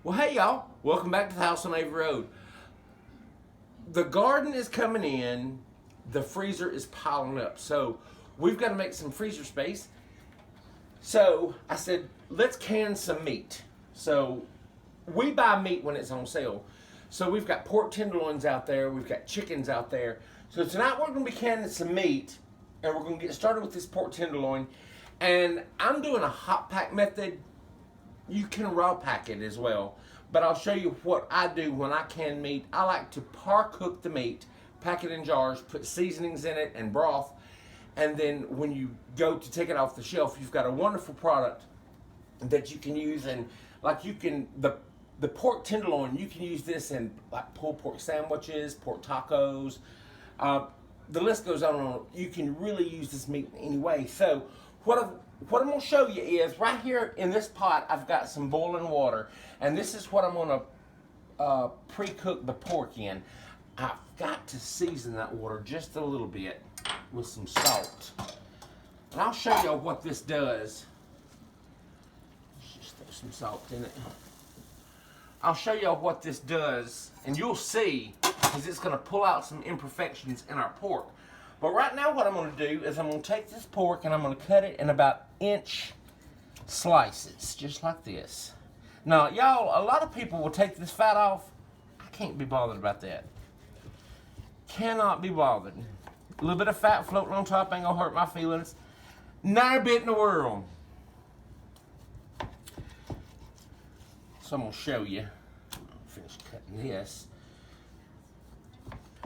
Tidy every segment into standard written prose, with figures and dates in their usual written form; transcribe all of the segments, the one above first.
Well, hey y'all, welcome back to the house on Avery Road. The garden is coming in, the freezer is piling up, so we've got to make some freezer space. So I said, let's can some meat. So we buy meat when it's on sale. So we've got pork tenderloins out there, we've got chickens out there. So tonight we're going to be canning some meat, and we're going to get started with this pork tenderloin. And I'm doing a hot pack method. You can raw pack it as well, but I'll show you what I do when I can meat. I like to par cook the meat, pack it in jars, put seasonings in it and broth, and then when you go to take it off the shelf, you've got a wonderful product that you can use. And like you can, the pork tenderloin, you can use this in like pulled pork sandwiches, pork tacos, the list goes on and on. You can really use this meat in any way. So what I'm going to show you is right here in this pot, I've got some boiling water, and this is what I'm going to pre-cook the pork in. I've got to season that water just a little bit with some salt, and I'll show you what this does. Let's just throw some salt in it. I'll show you what this does, and you'll see, because it's going to pull out some imperfections in our pork. But right now what I'm going to do is I'm going to take this pork and I'm going to cut it in about inch slices, just like this. Now, y'all, a lot of people will take this fat off. I can't be bothered about that. Cannot be bothered. A little bit of fat floating on top ain't going to hurt my feelings. Not a bit in the world. So I'm going to show you. I'll finish cutting this.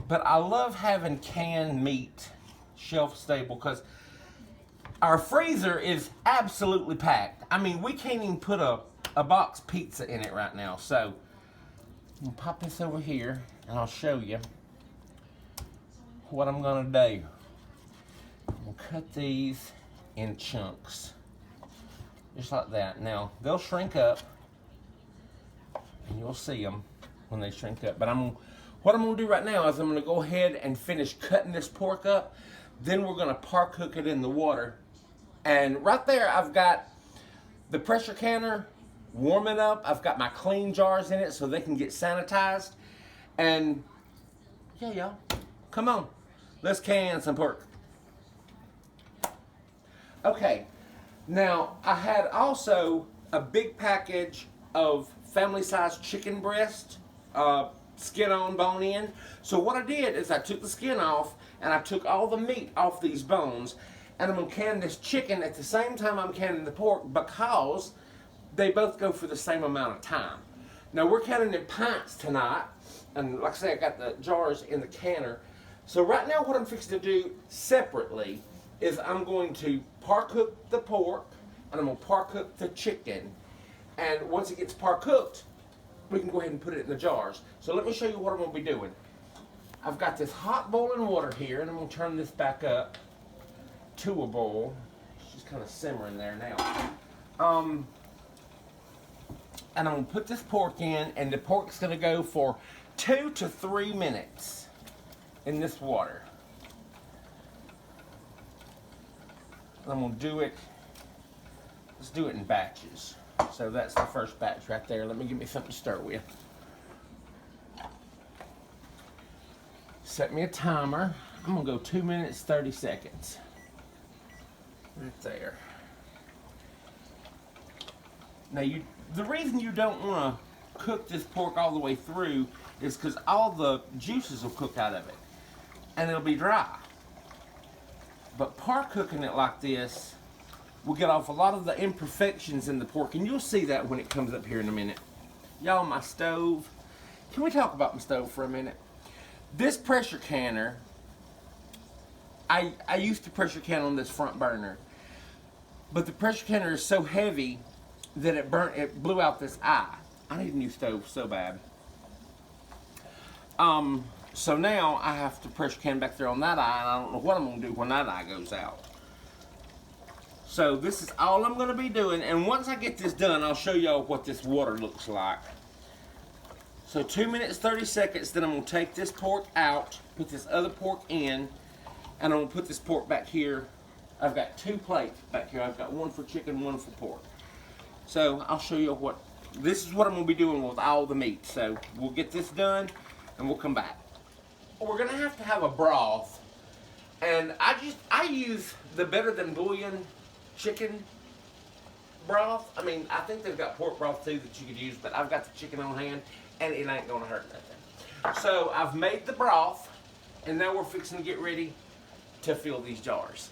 But I love having canned meat shelf stable because our freezer is absolutely packed. I mean, we can't even put a box pizza in it right now. So I'm gonna pop this over here and I'll show you what I'm gonna do. I'm gonna cut these in chunks, just like that. Now, they'll shrink up and you'll see them when they shrink up. But what I'm going to do right now is I'm going to go ahead and finish cutting this pork up. Then we're going to par cook it in the water. And right there I've got the pressure canner warming up. I've got my clean jars in it so they can get sanitized. And yeah, y'all, come on. Let's can some pork. Okay, now I had also a big package of family-sized chicken breast, skin on, bone in. So what I did is I took the skin off and I took all the meat off these bones, and I'm going to can this chicken at the same time I'm canning the pork because they both go for the same amount of time. Now we're canning in pints tonight, and like I say, I got the jars in the canner. So right now what I'm fixing to do separately is I'm going to par cook the pork and I'm going to par cook the chicken, and once it gets par cooked, we can go ahead and put it in the jars. So let me show you what I'm going to be doing. I've got this hot boiling water here, and I'm going to turn this back up to a boil. It's just kind of simmering there now. And I'm going to put this pork in, and the pork's going to go for 2 to 3 minutes in this water. I'm going to do it, let's do it in batches. So that's the first batch right there. Let me give me something to stir with. Set me a timer. I'm gonna go 2 minutes, 30 seconds. Right there. Now the reason you don't wanna cook this pork all the way through is because all the juices will cook out of it and it'll be dry. But par cooking it like this, we'll get off a lot of the imperfections in the pork, and you'll see that when it comes up here in a minute. Y'all, my stove. Can we talk about my stove for a minute? This pressure canner, I used to pressure can on this front burner, but the pressure canner is so heavy that it blew out this eye. I need a new stove so bad. So now I have to pressure can back there on that eye, and I don't know what I'm gonna do when that eye goes out. So this is all I'm going to be doing, and once I get this done, I'll show y'all what this water looks like. So 2 minutes, 30 seconds, then I'm going to take this pork out, put this other pork in, and I'm going to put this pork back here. I've got 2 plates back here. I've got one for chicken, one for pork. So I'll show you what this is what I'm gonna be doing with all the meat. So we'll get this done and we'll come back. We're gonna have a broth. And I use the Better Than Bouillon chicken broth. I mean, I think they've got pork broth too that you could use, but I've got the chicken on hand and it ain't gonna hurt nothing. So I've made the broth and now we're fixing to get ready to fill these jars.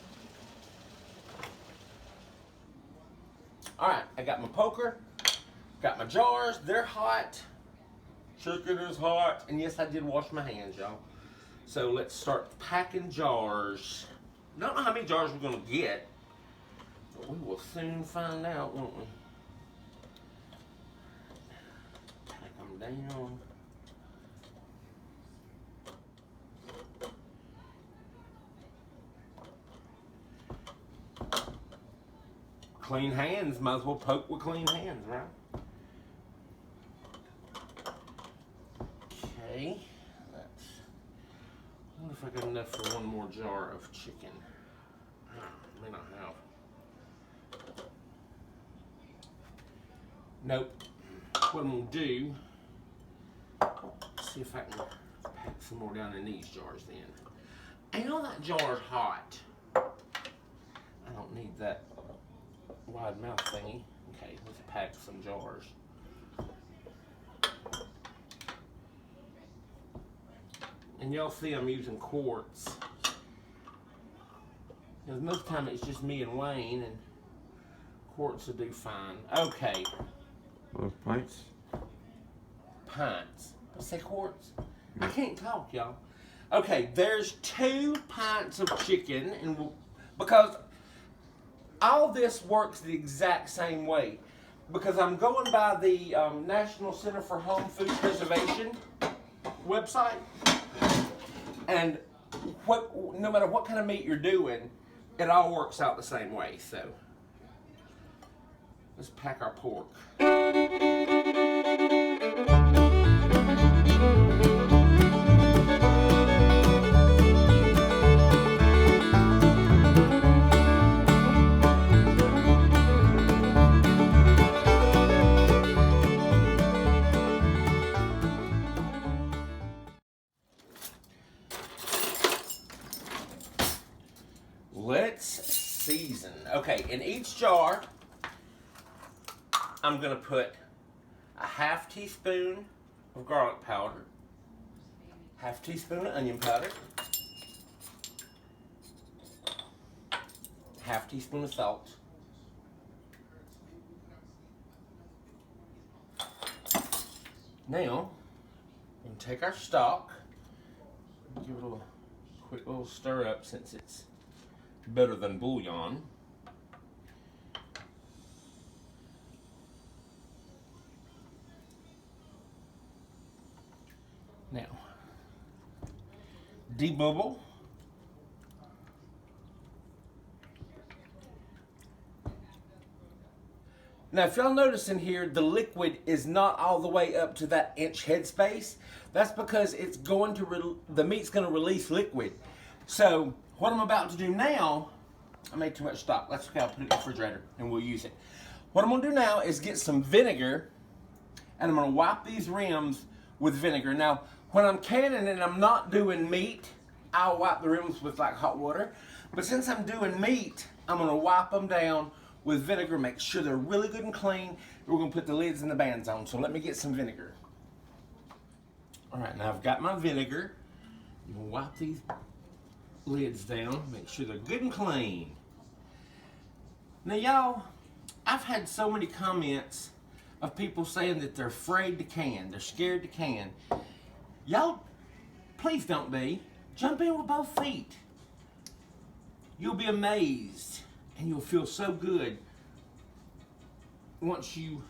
All right, I got my poker, got my jars, they're hot. Chicken is hot. And yes, I did wash my hands, y'all. So let's start packing jars. Don't know how many jars we're gonna get, but we will soon find out, won't we? Pack them down. Clean hands, might as well poke with clean hands, right? Okay, I wonder if I got enough for one more jar of chicken. May not have. Nope. What I'm gonna do, see if I can pack some more down in these jars then. I know that jar's hot. I don't need that wide mouth thingy. Okay, let's pack some jars. And y'all see I'm using quarts. Because most of the time it's just me and Wayne, and quarts will do fine. Okay. Pints? Pints. I say quarts? I can't talk, y'all. Okay, there's 2 pints of chicken, and because all this works the exact same way. Because I'm going by the National Center for Home Food Preservation website. And no matter what kind of meat you're doing, it all works out the same way. So let's pack our pork. Let's season. Okay, in each jar, I'm gonna put a ½ teaspoon of garlic powder, ½ teaspoon of onion powder, ½ teaspoon of salt, now we're gonna take our stock, give it a quick little stir up since it's better than bouillon. Now, debubble. Now, if y'all notice in here, the liquid is not all the way up to that inch headspace. That's because it's going to the meat's going to release liquid. So what I'm about to do now, I made too much stock. That's okay, I'll put it in the refrigerator and we'll use it. What I'm gonna do now is get some vinegar and I'm gonna wipe these rims with vinegar. Now, when I'm canning and I'm not doing meat, I'll wipe the rims with like hot water. But since I'm doing meat, I'm gonna wipe them down with vinegar, make sure they're really good and clean. We're gonna put the lids and the bands on. So let me get some vinegar. All right, now I've got my vinegar. I'm gonna wipe these lids down, make sure they're good and clean. Now y'all, I've had so many comments of people saying that they're afraid to can, they're scared to can. Y'all, please don't be. Jump in with both feet. You'll be amazed and you'll feel so good once you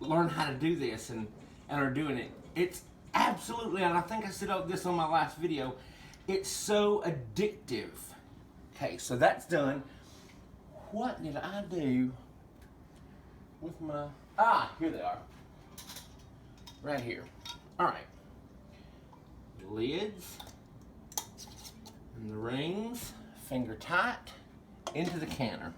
learn how to do this and are doing it. It's absolutely, and I think I said this on my last video, it's so addictive. Okay, so that's done. What did I do with my, here they are. Right here. All right. Lids and the rings, finger tight, into the canner.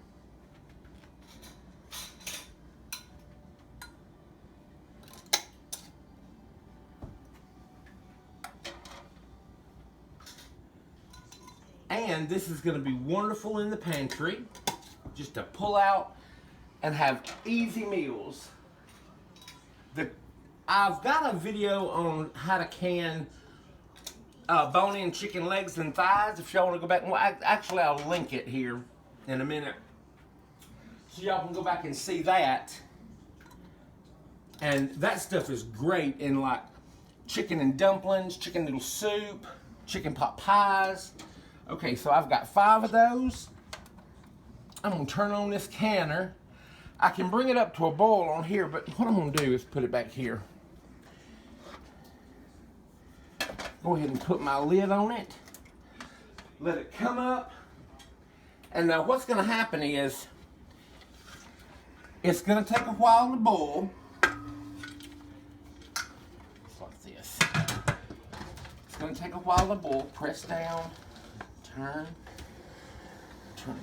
and this is gonna be wonderful in the pantry, just to pull out and have easy meals. I've got a video on how to can bone-in chicken legs and thighs. If y'all want to go back, well, actually I'll link it here in a minute, so y'all can go back and see that. And that stuff is great in like chicken and dumplings, chicken noodle soup, chicken pot pies. Okay, so I've got 5 of those. I'm gonna turn on this canner. I can bring it up to a boil on here, but what I'm gonna do is put it back here. Go ahead and put my lid on it. Let it come up. And now what's gonna happen is, it's gonna take a while to boil. It's like this. It's gonna take a while to boil. Press down, turn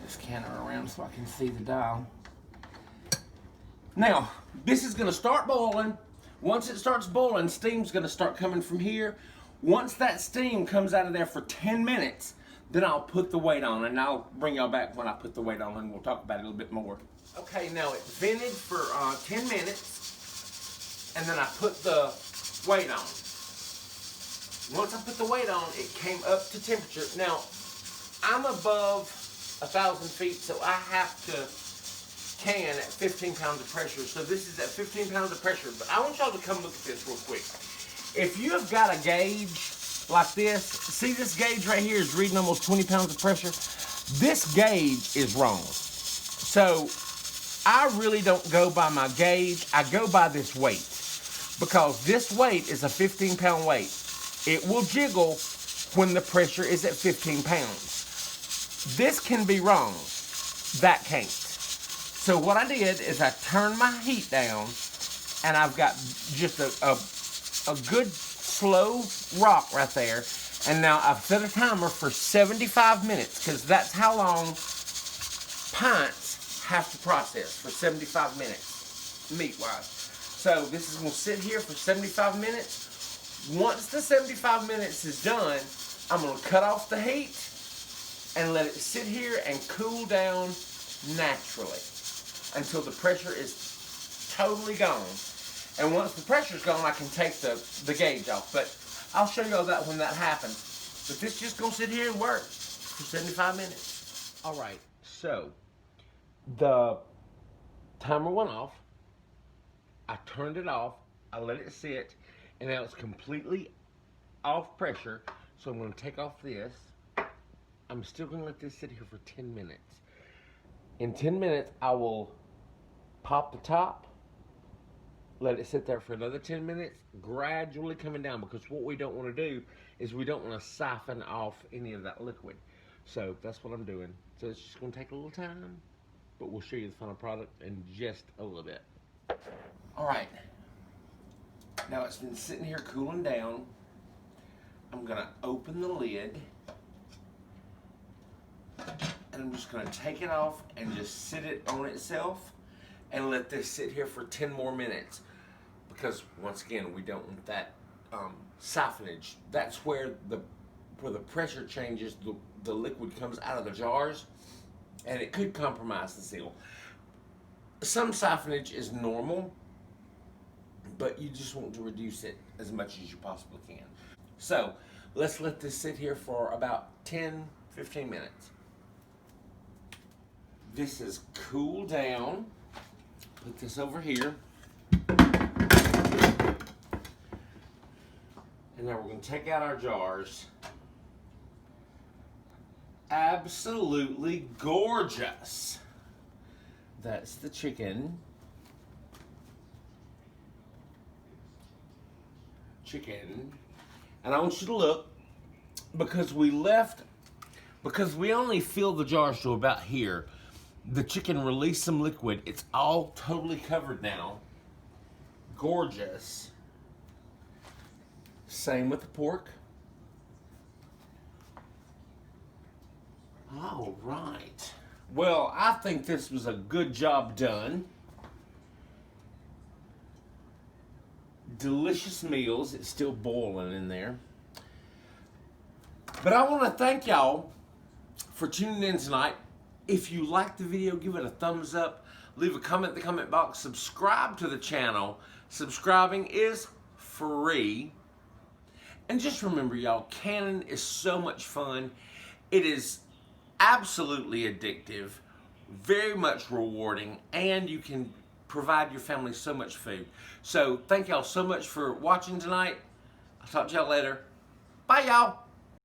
this canner around so I can see the dial. Now, this is gonna start boiling. Once it starts boiling, steam's gonna start coming from here. Once that steam comes out of there for 10 minutes, then I'll put the weight on, and I'll bring y'all back when I put the weight on, and we'll talk about it a little bit more. Okay, now it vented for 10 minutes, and then I put the weight on. Once I put the weight on, it came up to temperature. Now, I'm above 1,000 feet, so I have to can at 15 pounds of pressure. So this is at 15 pounds of pressure, but I want y'all to come look at this real quick. If you have got a gauge like this, see this gauge right here is reading almost 20 pounds of pressure. This gauge is wrong. So I really don't go by my gauge. I go by this weight, because this weight is a 15-pound weight. It will jiggle when the pressure is at 15 pounds. This can be wrong. That can't. So what I did is I turned my heat down, and I've got just a good slow rock right there. And now I've set a timer for 75 minutes, because that's how long pints have to process, for 75 minutes, meat-wise. So this is going to sit here for 75 minutes. Once the 75 minutes is done, I'm going to cut off the heat and let it sit here and cool down naturally until the pressure is totally gone. And once the pressure's gone, I can take the gauge off. But I'll show you all that when that happens. But this is just gonna sit here and work for 75 minutes. All right, so the timer went off. I turned it off. I let it sit, and now it's completely off pressure. So I'm gonna take off this. I'm still gonna let this sit here for 10 minutes. In 10 minutes, I will pop the top, let it sit there for another 10 minutes, gradually coming down, because what we don't want to do is we don't want to siphon off any of that liquid. So that's what I'm doing. So it's just going to take a little time, but we'll show you the final product in just a little bit. All right. Now it's been sitting here cooling down. I'm going to open the lid, and I'm just going to take it off and just sit it on itself and let this sit here for 10 more minutes, because once again, we don't want that siphonage. That's where the pressure changes, the liquid comes out of the jars, and it could compromise the seal. Some siphonage is normal, but you just want to reduce it as much as you possibly can. So let's let this sit here for about 10-15 minutes. This is cooled down. Put this over here. And now we're going to take out our jars. Absolutely gorgeous. That's the chicken. And I want you to look, because we only filled the jars to about here. The chicken released some liquid. It's all totally covered now. Gorgeous. Same with the pork. All right. Well, I think this was a good job done. Delicious meals. It's still boiling in there. But I want to thank y'all for tuning in tonight. If you liked the video, give it a thumbs up. Leave a comment in the comment box. Subscribe to the channel. Subscribing is free. And just remember, y'all, canning is so much fun. It is absolutely addictive, very much rewarding, and you can provide your family so much food. So thank y'all so much for watching tonight. I'll talk to y'all later. Bye, y'all.